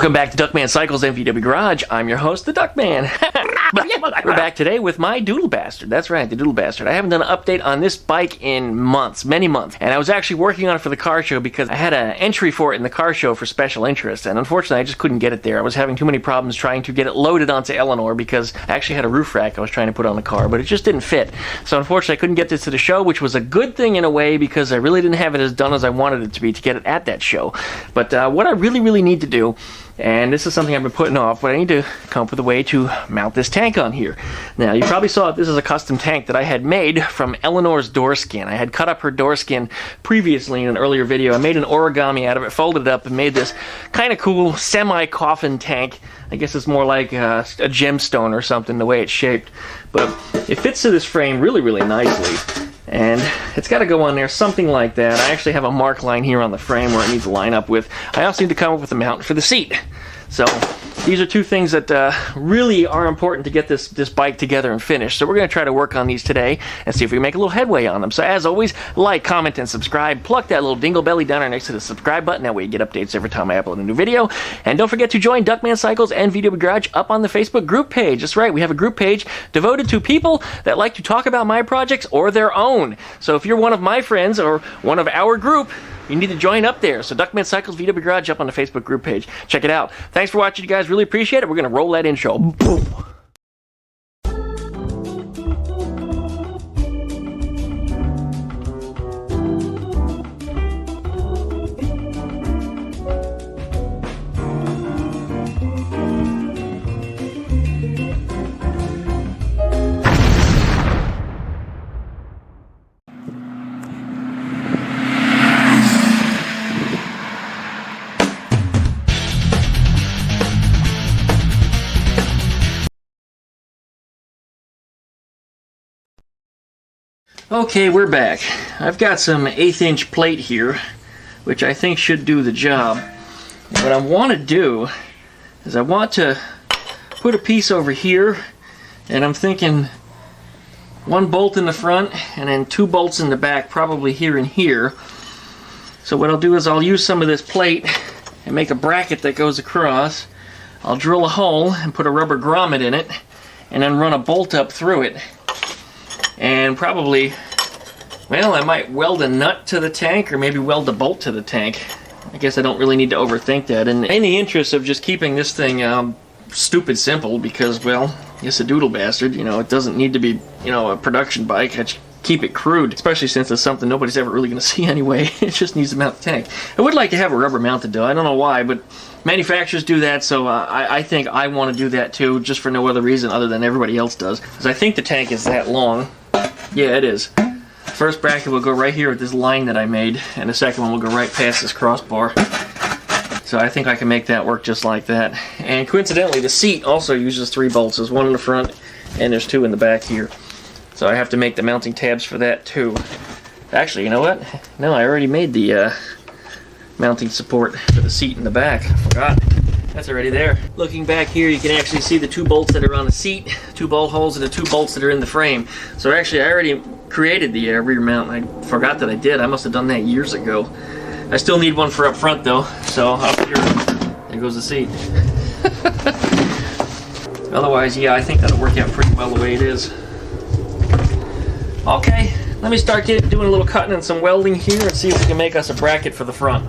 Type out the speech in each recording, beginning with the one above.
Welcome back to Duckman Cycles MVW Garage. I'm your host, the Duckman. We're back today with my DoodleBastard. That's right, the DoodleBastard. I haven't done an update on this bike in months, many months. And I was actually working on it for the car show because I had an entry for it in the car show for special interest. And unfortunately, I just couldn't get it there. I was having too many problems trying to get it loaded onto Eleanore because I actually had a roof rack I was trying to put on the car, but it just didn't fit. So unfortunately, I couldn't get this to the show, which was a good thing in a way because I really didn't have it as done as I wanted it to be to get it at that show. But what I really need to do, and this is something I've been putting off, but I need to come up with a way to mount this tank on here. Now, you probably saw this is a custom tank that I had made from Eleanor's door skin. I had cut up her door skin previously in an earlier video. I made an origami out of it, folded it up, and made this kind of cool semi-coffin tank. I guess it's more like a gemstone or something, the way it's shaped. But it fits to this frame really nicely. And it's got to go on there, something like that. I actually have a mark line here on the frame where it needs to line up with. I also need to come up with a mount for the seat. So these are two things that really are important to get this bike together and finished. So we're going to try to work on these today and see if we can make a little headway on them. So as always, like, comment, and subscribe. Pluck that little dingle belly down there next to the subscribe button. That way you get updates every time I upload a new video. And don't forget to join Duckman Cycles and VW Garage up on the Facebook group page. That's right, we have a group page devoted to people that like to talk about my projects or their own. So if you're one of my friends or one of our group, you need to join up there. So Duckman Cycles, VW Garage up on the Facebook group page. Check it out. Thanks for watching, you guys. Really appreciate it. We're going to roll that intro. Boom. Okay, we're back. I've got some 1/8 inch plate here, which I think should do the job. And what I want to do is I want to put a piece over here, and I'm thinking 1 bolt in the front and then 2 bolts in the back, probably here and here. So what I'll do is I'll use some of this plate and make a bracket that goes across. I'll drill a hole and put a rubber grommet in it and then run a bolt up through it. And probably, well, I might weld a nut to the tank or maybe weld a bolt to the tank. I guess I don't really need to overthink that. And in the interest of just keeping this thing stupid simple, because, well, it's a DoodleBastard, you know, it doesn't need to be, you know, a production bike. I just keep it crude, especially since it's something nobody's ever really going to see anyway. It just needs to mount the tank. I would like to have a rubber mounted though. I don't know why, but manufacturers do that, so I think I want to do that too, just for no other reason other than everybody else does. Because I think the tank is that long. Yeah, it is. First bracket will go right here with this line that I made, and the second one will go right past this crossbar. So I think I can make that work just like that. And coincidentally, the seat also uses 3 bolts. There's 1 in the front, and there's 2 in the back here. So I have to make the mounting tabs for that too. Actually, you know what? No, I already made the mounting support for the seat in the back. I forgot. That's already there. Looking back here, you can actually see the 2 bolts that are on the seat, 2 bolt holes, and the 2 bolts that are in the frame. So actually, I already created the rear mount. I forgot that I did. I must have done that years ago. I still need one for up front though, so up here, there goes the seat. Otherwise, yeah, I think that'll work out pretty well the way it is. Okay, let me start doing a little cutting and some welding here and see if we can make us a bracket for the front.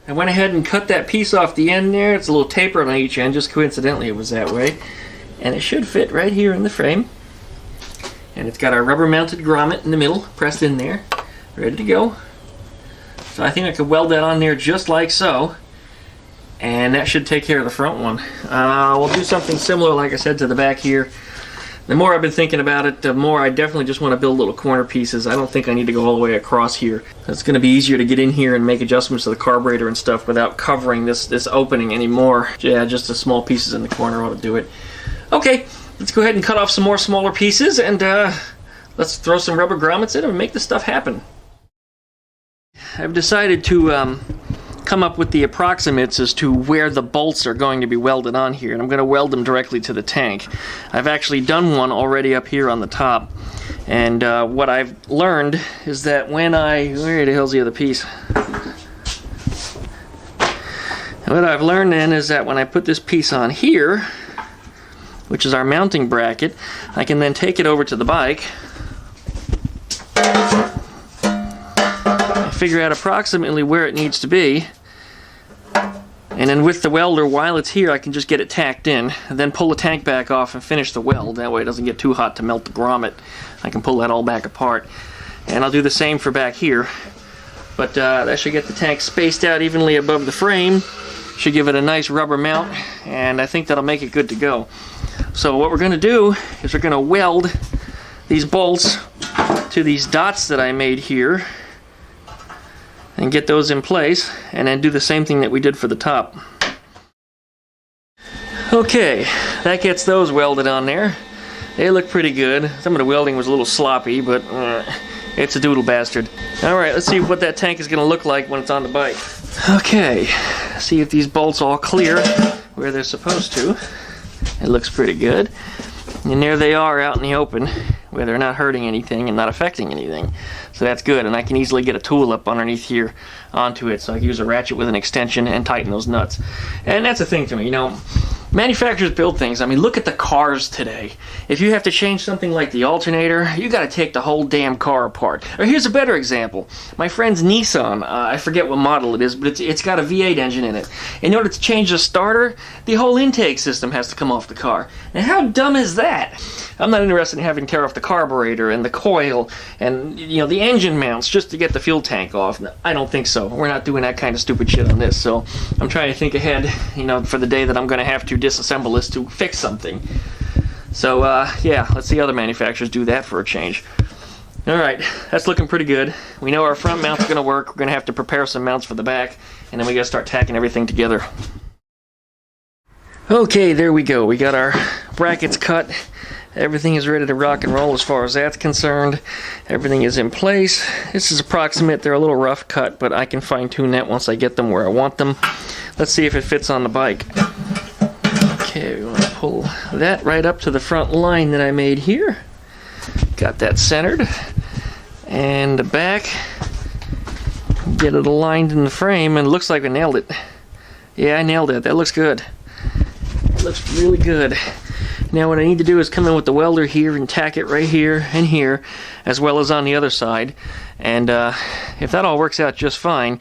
I went ahead and cut that piece off the end there. It's a little tapered on each end, just coincidentally it was that way. And it should fit right here in the frame. And it's got our rubber mounted grommet in the middle, pressed in there, ready to go. So I think I could weld that on there just like so. And that should take care of the front one. We'll do something similar, like I said, to the back here. The more I've been thinking about it, the more I definitely just want to build little corner pieces. I don't think I need to go all the way across here. It's going to be easier to get in here and make adjustments to the carburetor and stuff without covering this opening anymore. Yeah, just the small pieces in the corner ought to do it. Okay, let's go ahead and cut off some more smaller pieces and let's throw some rubber grommets in and make this stuff happen. I've decided to come up with the approximates as to where the bolts are going to be welded on here, and I'm going to weld them directly to the tank. I've actually done one already up here on the top, and what I've learned is that when where the hell's the other piece? And what I've learned then is that when I put this piece on here, which is our mounting bracket, I can then take it over to the bike, figure out approximately where it needs to be, and then with the welder, while it's here, I can just get it tacked in, and then pull the tank back off and finish the weld. That way it doesn't get too hot to melt the grommet. I can pull that all back apart. And I'll do the same for back here. But that should get the tank spaced out evenly above the frame. Should give it a nice rubber mount, and I think that'll make it good to go. So what we're going to do is we're going to weld these bolts to these dots that I made here, and get those in place, and then do the same thing that we did for the top. Okay, that gets those welded on there. They look pretty good. Some of the welding was a little sloppy, but it's a DoodleBastard. Alright, let's see what that tank is going to look like when it's on the bike. Okay, see if these bolts all clear where they're supposed to. It looks pretty good. And there they are out in the open, where they're not hurting anything and not affecting anything. So that's good, and I can easily get a tool up underneath here onto it, so I can use a ratchet with an extension and tighten those nuts. And that's the thing to me, you know, manufacturers build things. I mean, look at the cars today. If you have to change something like the alternator, you got to take the whole damn car apart. Or here's a better example. My friend's Nissan, I forget what model it is, but it's got a V8 engine in it. In order to change the starter, the whole intake system has to come off the car. Now, how dumb is that? I'm not interested in having to tear off the carburetor and the coil and, you know, the engine mounts just to get the fuel tank off. I don't think so. We're not doing that kind of stupid shit on this. So I'm trying to think ahead, you know, for the day that I'm going to have to disassemble this to fix something. So yeah, let's see other manufacturers do that for a change. Alright, that's looking pretty good. We know our front mount's going to work. We're going to have to prepare some mounts for the back, and then we got to start tacking everything together. Okay, there we go. We got our brackets cut. Everything is ready to rock and roll as far as that's concerned. Everything is in place. This is approximate. They're a little rough cut, but I can fine-tune that once I get them where I want them. Let's see if it fits on the bike. Okay, we want to pull that right up to the front line that I made here. Got that centered. And the back. Get it aligned in the frame, and it looks like I nailed it. Yeah, I nailed it. That looks good. It looks really good. Now what I need to do is come in with the welder here and tack it right here and here, as well as on the other side. And if that all works out just fine,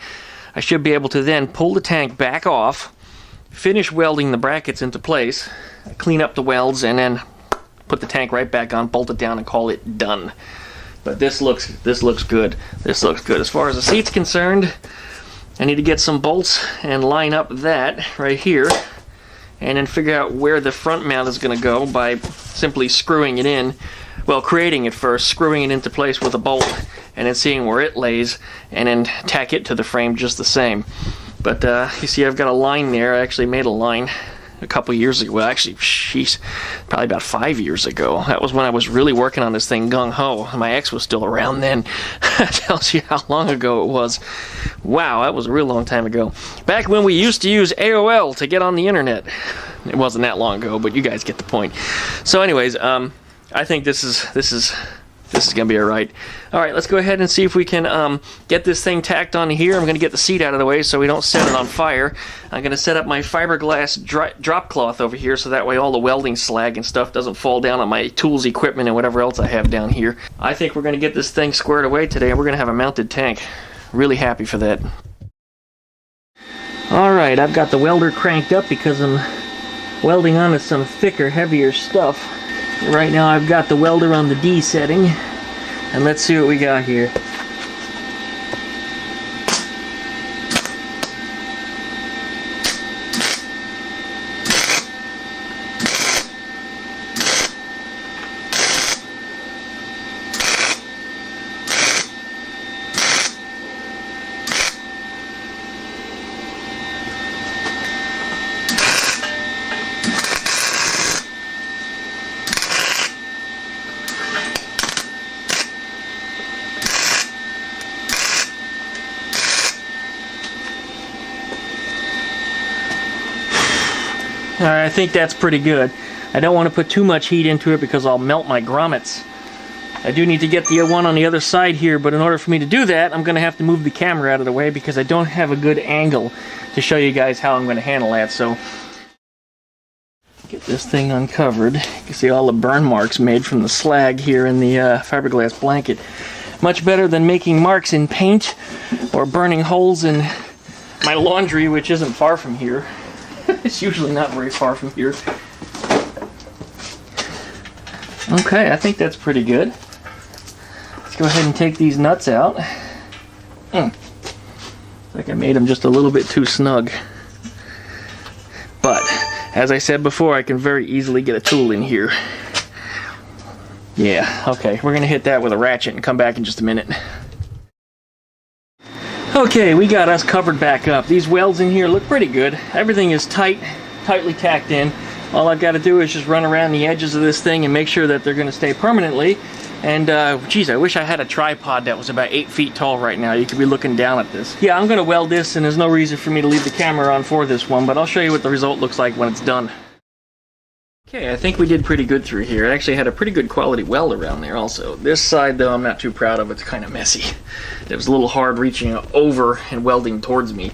I should be able to then pull the tank back off, finish welding the brackets into place, clean up the welds, and then put the tank right back on, bolt it down, and call it done. But this looks good. This looks good. As far as the seat's concerned, I need to get some bolts and line up that right here, and then figure out where the front mount is going to go by simply screwing it in. Well, creating it first, screwing it into place with a bolt, and then seeing where it lays, and then tack it to the frame just the same. But you see I've got a line there. I actually made a line a couple years ago. Well, actually, sheesh, probably about 5 years ago. That was when I was really working on this thing gung-ho. My ex was still around then. That tells you how long ago it was. Wow, that was a real long time ago. Back when we used to use AOL to get on the internet. It wasn't that long ago, but you guys get the point. So anyways, I think this is gonna be alright. Alright, let's go ahead and see if we can get this thing tacked on here. I'm gonna get the seat out of the way so we don't set it on fire. I'm gonna set up my fiberglass drop cloth over here so that way all the welding slag and stuff doesn't fall down on my tools, equipment, and whatever else I have down here. I think we're gonna get this thing squared away today, and we're gonna have a mounted tank. Really happy for that. Alright, I've got the welder cranked up because I'm welding onto some thicker, heavier stuff. Right now I've got the welder on the D setting, and let's see what we got here. Alright, I think that's pretty good. I don't want to put too much heat into it because I'll melt my grommets. I do need to get the one on the other side here, but in order for me to do that, I'm going to have to move the camera out of the way because I don't have a good angle to show you guys how I'm going to handle that. So get this thing uncovered. You can see all the burn marks made from the slag here in the fiberglass blanket. Much better than making marks in paint or burning holes in my laundry, which isn't far from here. It's usually not very far from here. Okay, I think that's pretty good. Let's go ahead and take these nuts out. Looks like I made them just a little bit too snug. But, as I said before, I can very easily get a tool in here. Yeah, okay, we're gonna hit that with a ratchet and come back in just a minute. Okay, we got us covered back up. These welds in here look pretty good. Everything is tightly tacked in. All I've got to do is just run around the edges of this thing and make sure that they're gonna stay permanently. And, geez, I wish I had a tripod that was about 8 feet tall right now. You could be looking down at this. Yeah, I'm gonna weld this, and there's no reason for me to leave the camera on for this one, but I'll show you what the result looks like when it's done. Okay, I think we did pretty good through here. I actually had a pretty good quality weld around there also. This side, though, I'm not too proud of. It's kind of messy. It was a little hard reaching over and welding towards me.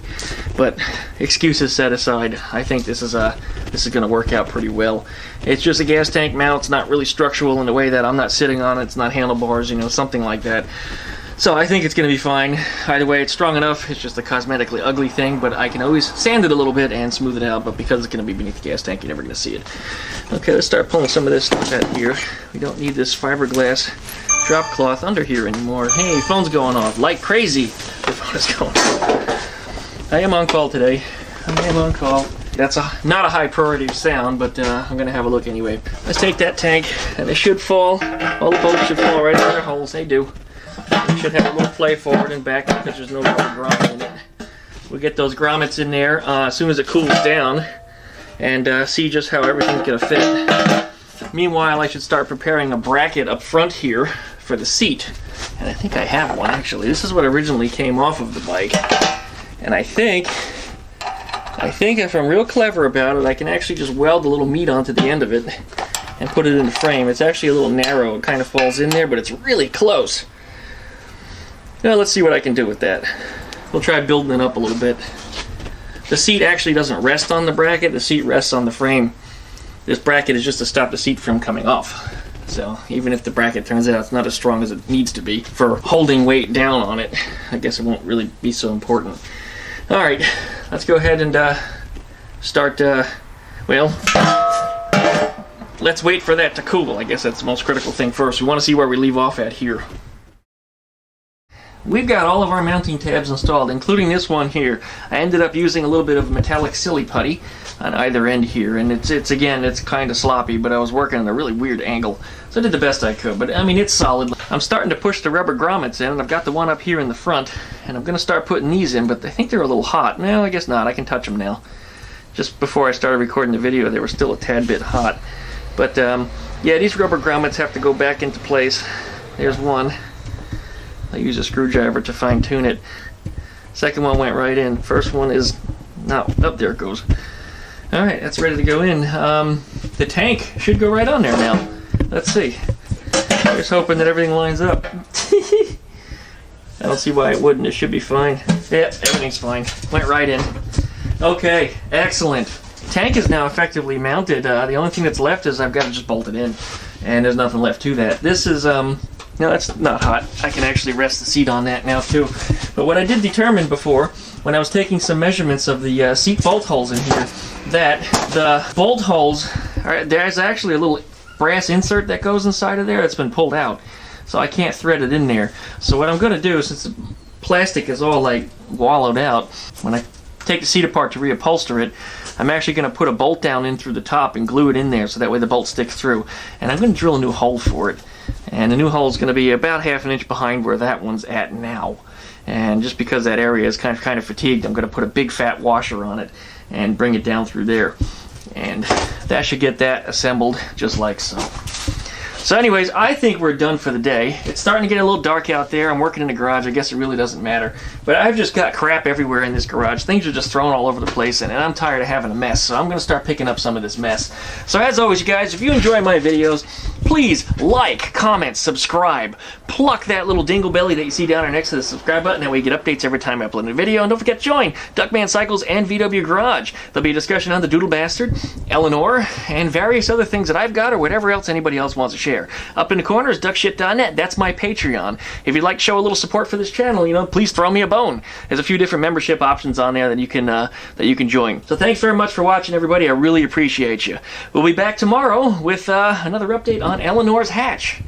But excuses set aside, I think this is going to work out pretty well. It's just a gas tank mount. It's not really structural in the way that I'm not sitting on it. It's not handlebars, you know, something like that. So I think it's going to be fine. Either way, it's strong enough. It's just a cosmetically ugly thing, but I can always sand it a little bit and smooth it out, but because it's going to be beneath the gas tank, you're never going to see it. Okay, let's start pulling some of this stuff out here. We don't need this fiberglass drop cloth under here anymore. Hey, phone's going off like crazy. The phone is going off. I am on call today. I am on call. That's not a high priority sound, but I'm going to have a look anyway. Let's take that tank, and it should fall. All the bolts should fall right in their holes. They do. We should have a little play forward and back because there's no rubber grommet in it. We'll get those grommets in there as soon as it cools down and see just how everything's going to fit. Meanwhile, I should start preparing a bracket up front here for the seat. And I think I have one actually. This is what originally came off of the bike. And I think if I'm real clever about it, I can actually just weld a little meat onto the end of it and put it in the frame. It's actually a little narrow. It kind of falls in there, but it's really close. Now let's see what I can do with that. We'll try building it up a little bit. The seat actually doesn't rest on the bracket, the seat rests on the frame. This bracket is just to stop the seat from coming off. So even if the bracket turns out it's not as strong as it needs to be for holding weight down on it, I guess it won't really be so important. Alright, let's go ahead and start, well, let's wait for that to cool. I guess that's the most critical thing first. We want to see where we leave off at here. We've got all of our mounting tabs installed, including this one here. I ended up using a little bit of metallic silly putty on either end here, and it's again, it's kind of sloppy, but I was working at a really weird angle, so I did the best I could. But I mean, it's solid. I'm starting to push the rubber grommets in, and I've got the one up here in the front, and I'm going to start putting these in, but I think they're a little hot. No, I guess not. I can touch them now. Just before I started recording the video, they were still a tad bit hot. But yeah, these rubber grommets have to go back into place. There's one. I use a screwdriver to fine tune it. Second one went right in. First one is not. Oh, there it goes. Alright, that's ready to go in. The tank should go right on there now. Let's see. Just hoping that everything lines up. I don't see why it wouldn't. It should be fine. Yeah, everything's fine. Went right in. Okay, excellent. Tank is now effectively mounted. The only thing that's left is I've got to just bolt it in. And there's nothing left to that. This is, no, that's not hot. I can actually rest the seat on that now too. But what I did determine before, when I was taking some measurements of the seat bolt holes in here, that the bolt holes, there's actually a little brass insert that goes inside of there that's been pulled out. So I can't thread it in there. So what I'm going to do, since the plastic is all like wallowed out, when I take the seat apart to reupholster it, I'm actually going to put a bolt down in through the top and glue it in there so that way the bolt sticks through. And I'm going to drill a new hole for it. And the new hole is going to be about 1/2 inch behind where that one's at now. And just because that area is kind of fatigued, I'm going to put a big fat washer on it and bring it down through there. And that should get that assembled just like so. So anyways, I think we're done for the day. It's starting to get a little dark out there. I'm working in the garage. I guess it really doesn't matter. But I've just got crap everywhere in this garage. Things are just thrown all over the place, and I'm tired of having a mess. So I'm going to start picking up some of this mess. So as always, you guys, if you enjoy my videos, please like, comment, subscribe. Pluck that little dingle belly that you see down there next to the subscribe button. That way you get updates every time I upload a video. And don't forget to join Duckman Cycles and VW Garage. There'll be a discussion on the DoodleBastard, Eleanore, and various other things that I've got or whatever else anybody else wants to share. Up in the corner is duckshit.net. That's my Patreon. If you'd like to show a little support for this channel, you know, please throw me a bone. There's a few different membership options on there that you can join. So thanks very much for watching, everybody. I really appreciate you. We'll be back tomorrow with another update on Eleanor's hatch.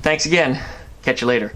Thanks again. Catch you later.